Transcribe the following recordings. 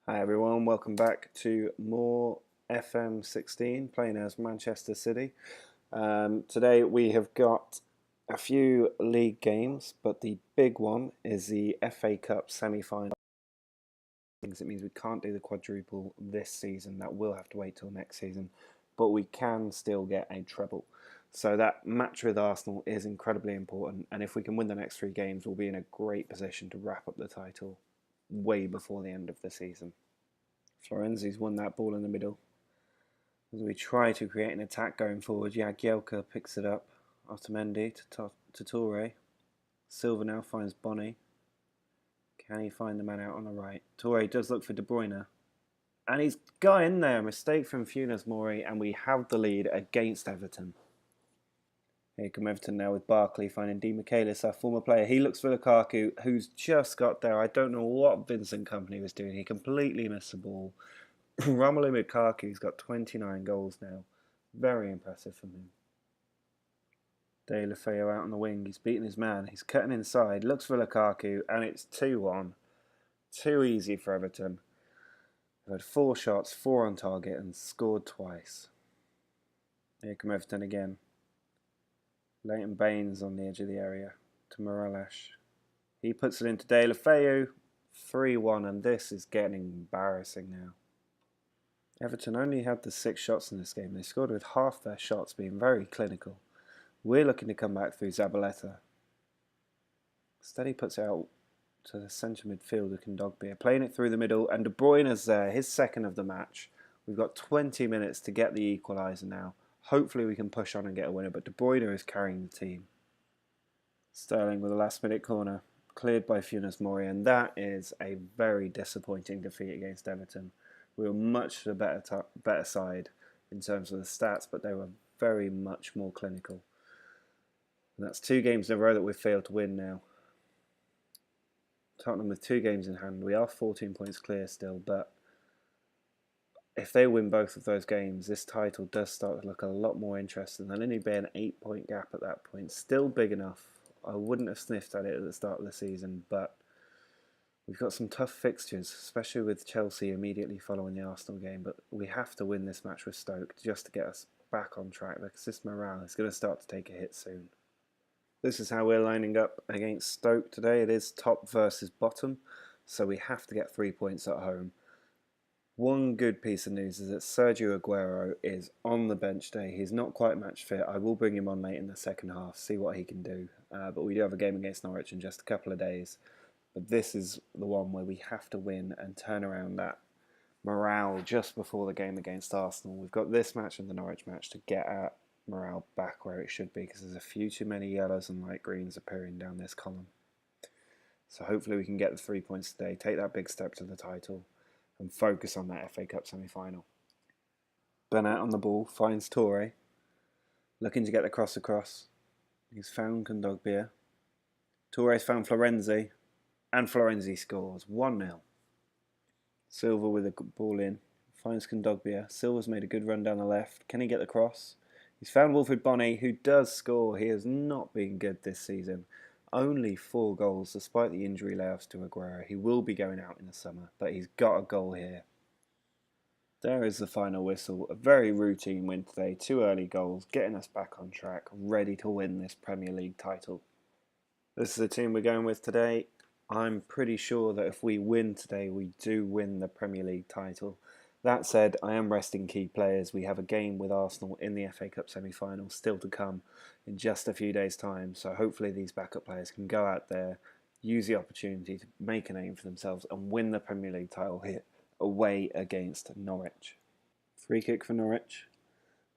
Hi everyone, welcome back to more FM16 playing as Manchester City. Today we have got a few league games, but the big one is the FA Cup semi-final. It means we can't do the quadruple this season. That will have to wait till next season, but we can still get a treble. So that match with Arsenal is incredibly important, and if we can win the next 3 games, we'll be in a great position to wrap up the title way before the end of the season. Florenzi's won that ball in the middle. As we try to create an attack going forward, Jagielka picks it up. Otamendi to Toure. Silva now finds Bonny. Can he find the man out on the right? Toure does look for De Bruyne. And he's got in there. Mistake from Funes Mori, and we have the lead against Everton. Here come Everton now with Barkley finding Di Michaelis, our former player. He looks for Lukaku, who's just got there. I don't know what Vincent Kompany was doing. He completely missed the ball. Romelu Lukaku's got 29 goals now. Very impressive from him. De La Feo out on the wing. He's beating his man. He's cutting inside. Looks for Lukaku, and it's 2-1. Too easy for Everton. They've had 4 shots, 4 on target, and scored twice. Here come Everton again. Leighton Baines on the edge of the area to Morales. He puts it into De La Feo. 3-1, and this is getting embarrassing now. Everton only had the 6 shots in this game. They scored with half their shots being very clinical. We're looking to come back through Zabaleta. Steady puts it out to the centre midfielder, Kondogbia, playing it through the middle, and De Bruyne's there, his second of the match. We've got 20 minutes to get the equaliser now. Hopefully we can push on and get a winner, but De Bruyne is carrying the team. Sterling with a last-minute corner, cleared by Funes Mori, and that is a very disappointing defeat against Everton. We were much the better side in terms of the stats, but they were very much more clinical. And that's 2 games in a row that we've failed to win now. Tottenham with 2 games in hand. We are 14 points clear still, but if they win both of those games, this title does start to look a lot more interesting. There'll only be an 8-point gap at that point. Still big enough. I wouldn't have sniffed at it at the start of the season, but we've got some tough fixtures, especially with Chelsea immediately following the Arsenal game, but we have to win this match with Stoke just to get us back on track, because this morale is going to start to take a hit soon. This is how we're lining up against Stoke today. It is top versus bottom, so we have to get 3 points at home. One good piece of news is that Sergio Aguero is on the bench today. He's not quite match fit. I will bring him on late in the second half, see what he can do. But we do have a game against Norwich in just a couple of days. But this is the one where we have to win and turn around that morale just before the game against Arsenal. We've got this match and the Norwich match to get our morale back where it should be, because there's a few too many yellows and light greens appearing down this column. So hopefully we can get the 3 points today, take that big step to the title, and focus on that FA Cup semi-final. Bennett on the ball, finds Toure, looking to get the cross across. He's found Kondogbia. Toure's found Florenzi, and Florenzi scores 1-0. Silva with the ball in, finds Kondogbia. Silva's made a good run down the left. Can he get the cross? He's found Wilfried Bonny, who does score. He has not been good this season. Only 4 goals despite the injury layoffs to Aguero. He will be going out in the summer, but he's got a goal here. There is the final whistle. A very routine win today. 2 early goals, getting us back on track, ready to win this Premier League title. This is the team we're going with today. I'm pretty sure that if we win today, we do win the Premier League title. That said, I am resting key players. We have a game with Arsenal in the FA Cup semi-final still to come in just a few days' time. So hopefully these backup players can go out there, use the opportunity to make a name for themselves and win the Premier League title here away against Norwich. Free kick for Norwich.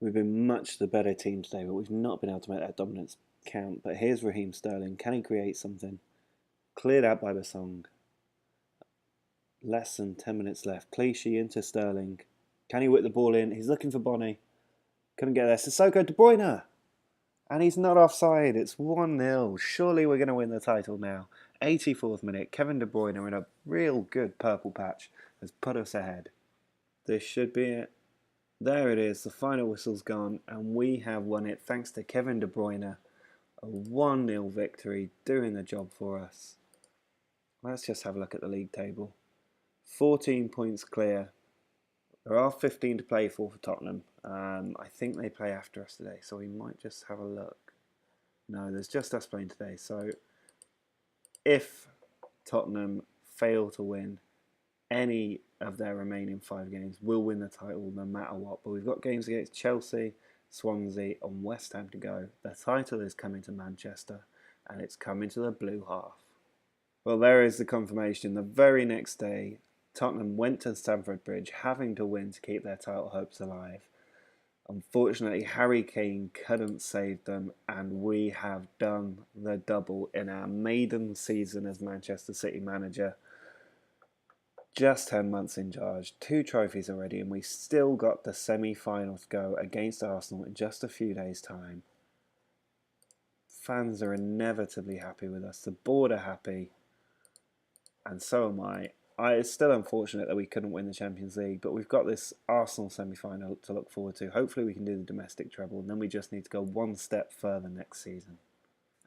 We've been much the better team today, but we've not been able to make that dominance count. But here's Raheem Sterling. Can he create something? Cleared out by Basong. Less than 10 minutes left. Clichy into Sterling. Can he whip the ball in? He's looking for Bonny. Couldn't get there. Sissoko, De Bruyne. And he's not offside. It's 1-0. Surely we're going to win the title now. 84th minute. Kevin De Bruyne in a real good purple patch has put us ahead. This should be it. There it is. The final whistle's gone. And we have won it thanks to Kevin De Bruyne. A 1-0 victory. Doing the job for us. Let's just have a look at the league table. 14 points clear. There are 15 to play for Tottenham. I think they play after us today, so we might just have a look. No, there's just us playing today. So if Tottenham fail to win any of their remaining 5 games, we'll win the title no matter what. But we've got games against Chelsea, Swansea and West Ham to go. The title is coming to Manchester, and it's coming to the blue half. Well, there is the confirmation. The very next day, Tottenham went to Stamford Bridge, having to win to keep their title hopes alive. Unfortunately, Harry Kane couldn't save them, and we have done the double in our maiden season as Manchester City manager. Just 10 months in charge, 2 trophies already, and we still got the semi-final to go against Arsenal in just a few days' time. Fans are inevitably happy with us. The board are happy, and so am I. It's still unfortunate that we couldn't win the Champions League, but we've got this Arsenal semi-final to look forward to. Hopefully we can do the domestic treble, and then we just need to go one step further next season.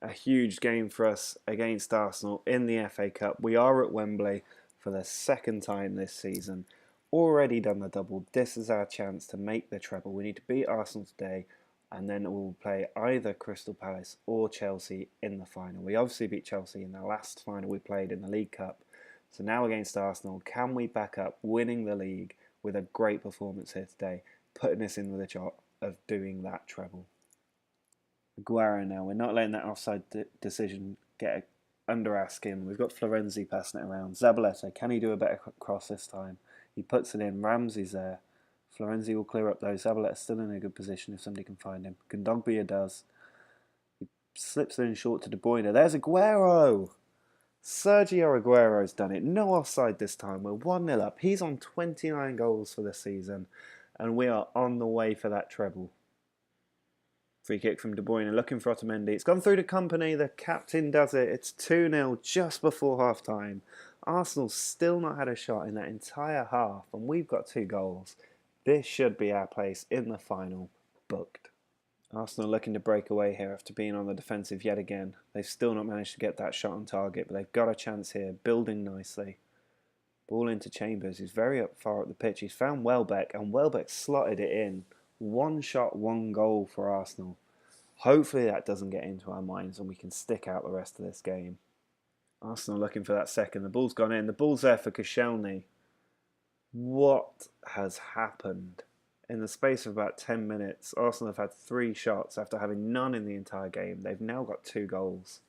A huge game for us against Arsenal in the FA Cup. We are at Wembley for the second time this season. Already done the double. This is our chance to make the treble. We need to beat Arsenal today, and then we'll play either Crystal Palace or Chelsea in the final. We obviously beat Chelsea in the last final we played in the League Cup. So now against Arsenal, can we back up winning the league with a great performance here today, putting us in with a shot of doing that treble? Aguero now. We're not letting that offside decision get under our skin. We've got Florenzi passing it around. Zabaleta, can he do a better cross this time? He puts it in. Ramsey's there. Florenzi will clear up though. Zabaleta's still in a good position if somebody can find him. Kondogbia does. He slips it in short to De Bruyne. There's Aguero! Sergio Aguero's done it. No offside this time. We're 1-0 up. He's on 29 goals for the season, and we are on the way for that treble. Free kick from De Bruyne, looking for Otamendi. It's gone through to Company. The captain does it. It's 2-0 just before half-time. Arsenal's still not had a shot in that entire half, and we've got 2 goals. This should be our place in the final. Booked. Arsenal looking to break away here after being on the defensive yet again. They've still not managed to get that shot on target, but they've got a chance here, building nicely. Ball into Chambers, who's very far up the pitch. He's found Welbeck, and Welbeck slotted it in. 1 shot, 1 goal for Arsenal. Hopefully that doesn't get into our minds and we can stick out the rest of this game. Arsenal looking for that second. The ball's gone in. The ball's there for Koscielny. What has happened? In the space of about 10 minutes, Arsenal have had 3 shots after having none in the entire game. They've now got 2 goals.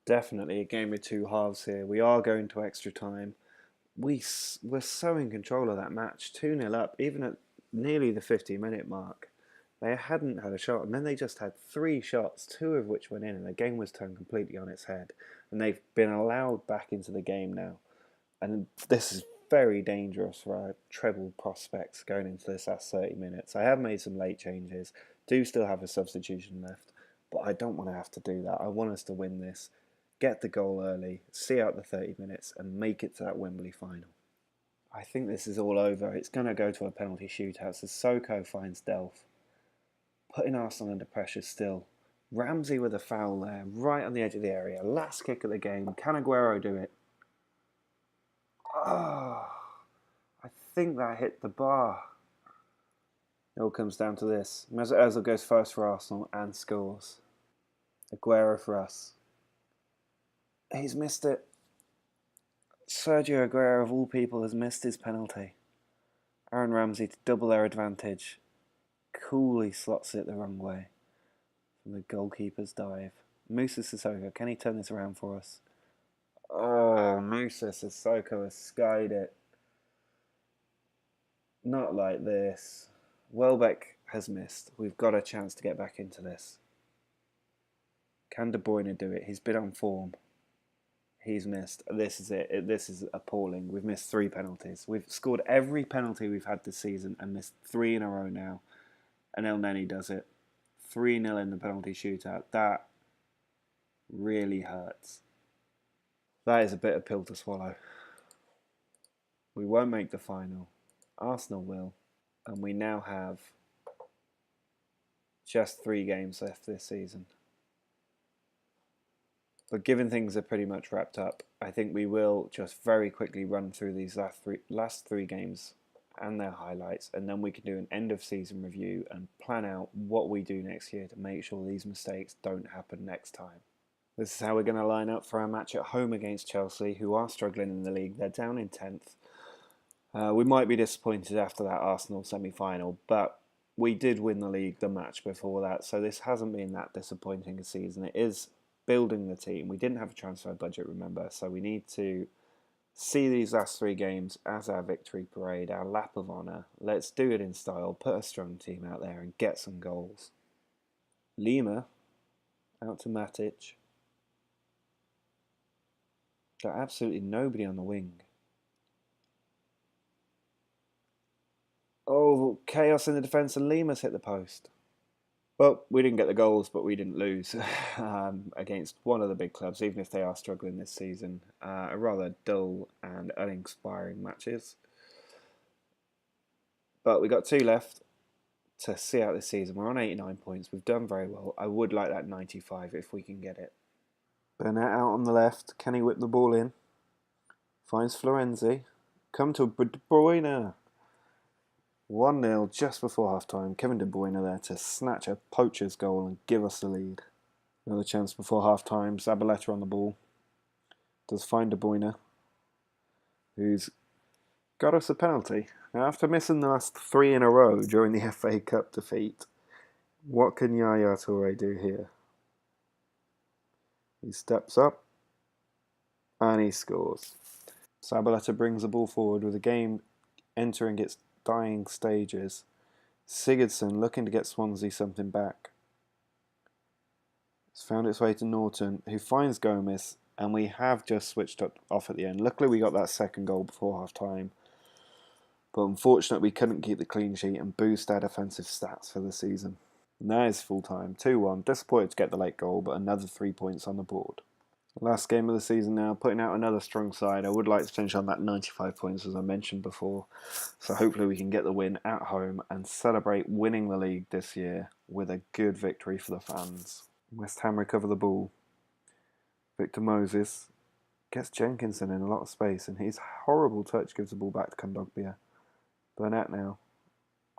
Definitely a game with 2 halves here. We are going to extra time. We're so in control of that match. 2-0 up, even at nearly the 50-minute mark. They hadn't had a shot, and then they just had 3 shots, 2 of which went in, and the game was turned completely on its head. And they've been allowed back into the game now. And this is very dangerous for our treble prospects going into this last 30 minutes. I have made some late changes, do still have a substitution left, but I don't want to have to do that. I want us to win this, get the goal early, see out the 30 minutes, and make it to that Wembley final. I think this is all over. It's going to go to a penalty shootout. Sissoko finds Delph, putting Arsenal under pressure still. Ramsey with a foul there, right on the edge of the area. Last kick of the game. Can Aguero do it? Oh, I think that hit the bar. It all comes down to this. Mesut Ozil goes first for Arsenal and scores. Aguero for us. He's missed it. Sergio Aguero, of all people, has missed his penalty. Aaron Ramsey to double their advantage. Coolly slots it the wrong way from the goalkeeper's dive. Moussa Sissoko, can he turn this around for us? Oh, Moussa Sissoko has skied it. Not like this. Welbeck has missed. We've got a chance to get back into this. Can De Bruyne do it? He's been on form. He's missed. This is it. This is appalling. We've missed 3 penalties. We've scored every penalty we've had this season and missed 3 in a row now. And El Neni does it. 3-0 in the penalty shootout. That really hurts. That is a bitter pill to swallow. We won't make the final. Arsenal will. And we now have just 3 games left this season. But given things are pretty much wrapped up, I think we will just very quickly run through these last three games and their highlights, and then we can do an end of season review and plan out what we do next year to make sure these mistakes don't happen next time. This is how we're going to line up for our match at home against Chelsea, who are struggling in the league. They're down in 10th. We might be disappointed after that Arsenal semi-final, but we did win the league the match before that, so this hasn't been that disappointing a season. It is building the team. We didn't have a transfer budget, remember, so we need to see these last three games as our victory parade, our lap of honour. Let's do it in style, put a strong team out there and get some goals. Lima, out to Matic. Got absolutely nobody on the wing. Oh, chaos in the defence and Lima's hit the post. Well, we didn't get the goals, but we didn't lose against one of the big clubs, even if they are struggling this season. A rather dull and uninspiring matches. But we got two left to see out this season. We're on 89 points. We've done very well. I would like that 95 if we can get it. Burnett out on the left. Can he whip the ball in? Finds Florenzi. Come to De Bruyne. 1-0 just before half-time. Kevin De Bruyne there to snatch a poacher's goal and give us the lead. Another chance before half-time. Zabaleta on the ball. Does find De Bruyne, who's got us a penalty. Now, after missing the last three in a row during the FA Cup defeat, what can Yaya Toure do here? He steps up and he scores. Zabaleta brings the ball forward with the game entering its dying stages. Sigurdsson looking to get Swansea something back. It's found its way to Norton, who finds Gomez, and we have just switched off at the end. Luckily, we got that second goal before half-time. But unfortunately, we couldn't keep the clean sheet and boost our defensive stats for the season. And that is full-time, 2-1. Disappointed to get the late goal, but another 3 points on the board. Last game of the season now, putting out another strong side. I would like to finish on that 95 points as I mentioned before. So hopefully we can get the win at home and celebrate winning the league this year with a good victory for the fans. West Ham recover the ball. Victor Moses gets Jenkinson in a lot of space and his horrible touch gives the ball back to Kondogbia. Burnett now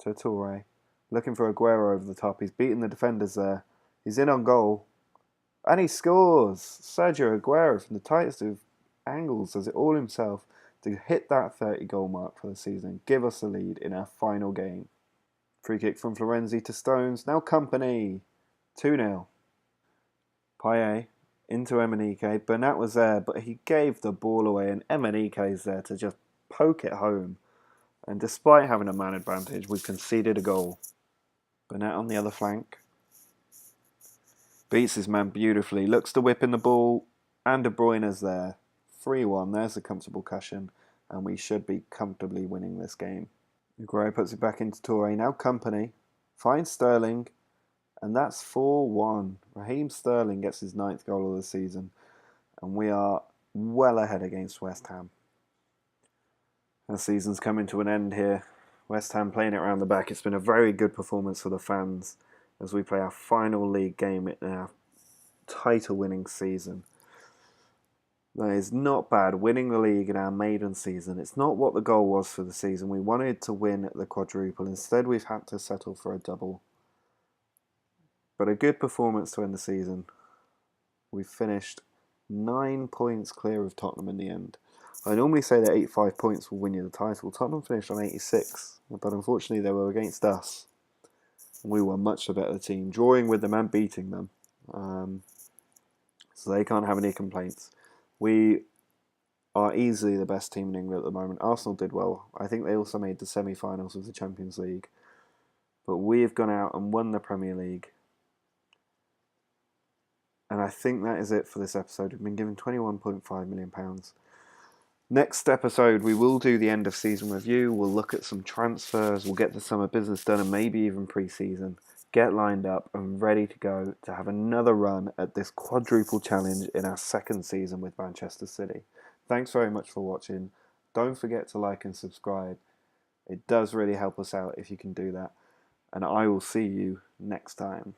to Toure. Looking for Aguero over the top. He's beaten the defenders there. He's in on goal. And he scores! Sergio Aguero from the tightest of angles does it all himself to hit that 30 goal mark for the season. Give us the lead in our final game. Free kick from Florenzi to Stones. Now Company. 2-0. Payet into Emenike. Burnett was there, but he gave the ball away and Emenike's there to just poke it home. And despite having a man advantage, we conceded a goal. Burnett on the other flank. Beats his man beautifully. Looks to whip in the ball. And De Bruyne's there. 3-1. There's a comfortable cushion. And we should be comfortably winning this game. Aguero puts it back into Toure. Now Company. Finds Sterling. And that's 4-1. Raheem Sterling gets his 9th goal of the season. And we are well ahead against West Ham. The season's coming to an end here. West Ham playing it around the back. It's been a very good performance for the fans as we play our final league game in our title-winning season. That is not bad, winning the league in our maiden season. It's not what the goal was for the season. We wanted to win the quadruple. Instead, we've had to settle for a double. But a good performance to end the season. We've finished 9 points clear of Tottenham in the end. I normally say that 85 points will win you the title. Tottenham finished on 86, but unfortunately they were against us. We were much the better team, drawing with them and beating them. So they can't have any complaints. We are easily the best team in England at the moment. Arsenal did well. I think they also made the semi-finals of the Champions League. But we have gone out and won the Premier League. And I think that is it for this episode. We've been given £21.5 million. Next episode, we will do the end of season review. We'll look at some transfers. We'll get the summer business done and maybe even pre-season. Get lined up and ready to go to have another run at this quadruple challenge in our second season with Manchester City. Thanks very much for watching. Don't forget to like and subscribe. It does really help us out if you can do that. And I will see you next time.